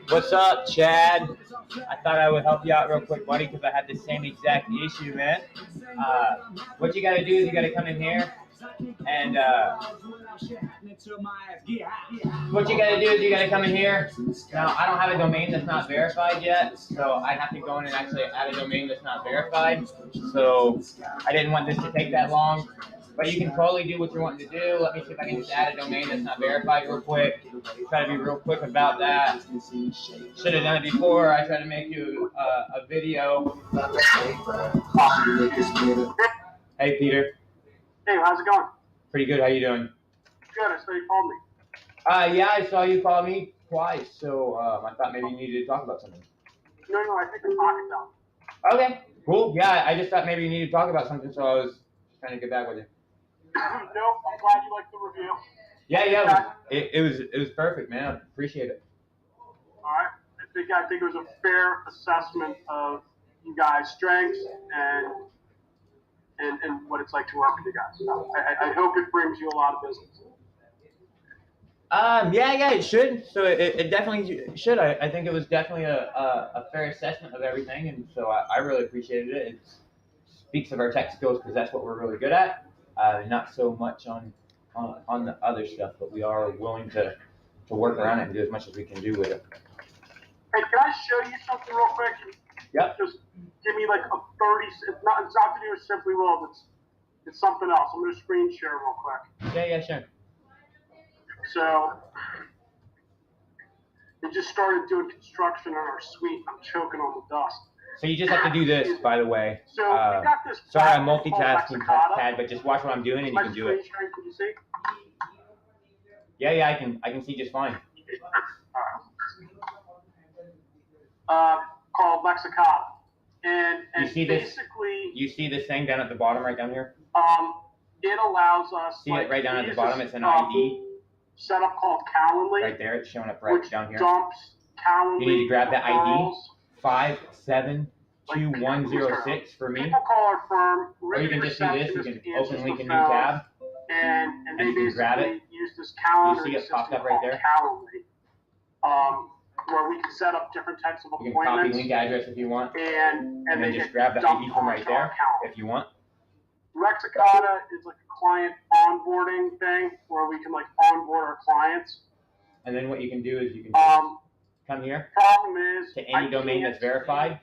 What's up, Chad? I thought I would help you out real quick, buddy, because I had the same exact issue, man. What you gotta do is you gotta come in here and what you gotta do is you gotta come in here. Now, I don't have a domain that's not verified yet, so I have to go in and actually add a domain that's not verified. So I didn't want this to take that long. But you can totally do what you're wanting to do. Let me see if I can just add a domain that's not verified real quick. Try to be real quick about that. Should have done it before. I tried to make you a video. Hey, Peter. Hey, how's it going? Pretty good. How you doing? Good. I saw you called me. Yeah, I saw you call me twice, so I thought maybe you needed to talk about something. No, I think the pocket's out. Okay, cool. Yeah, I just thought maybe you needed to talk about something, so I was trying to get back with you. No, I'm glad you liked the review. Yeah, it was perfect, man. I appreciate it. All right, I think it was a fair assessment of you guys' strengths and what it's like to work with you guys. So I hope it brings you a lot of business. Yeah, it should. So it definitely should. I think it was definitely a fair assessment of everything, and so I really appreciated it. It speaks of our tech skills because that's what we're really good at. Not so much on the other stuff, but we are willing to work around it and do as much as we can do with it. Hey, can I show you something real quick? Yep. Just give me like a 30. It's not to do with Simply Will. It's something else. I'm gonna screen share real quick. Yeah, sure. So they just started doing construction on our suite. I'm choking on the dust. So you just have to do this, by the way. So we got this. Sorry, I'm multitasking, Tad, but just watch what I'm doing and you can do it. Can you see? Yeah, I can see just fine. Called Lexicata, and you see basically you see this thing down at the bottom, right down here. It allows us. See it right down at the bottom. It's an ID. Setup called Calendly. Right there, it's showing up right down here. Dumps Calendly. You need to grab that ID 572106 for me. People call our firm. Or you can just do this. You can open link a new tab. And they you can grab it. Use this calendar. You see it popped up right there. Calendly. Where we can set up different types of appointments. You can copy link address if you want. And then just grab the ID from right there if you want. Lexicata is like a client onboarding thing where we can like onboard our clients. And then what you can do is you can come here problem is to any domain that's verified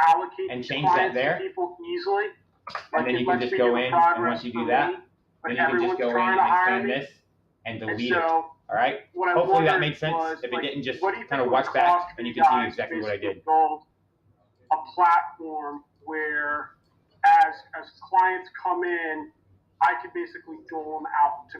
allocate and change that there. People easily. And then you can just go in, and once you do that, then you can just go in and expand this and delete it. All right. Hopefully that made sense. If it didn't, just kind of watch back and you can see exactly what I did. A platform where as clients come in, I could basically dole them out to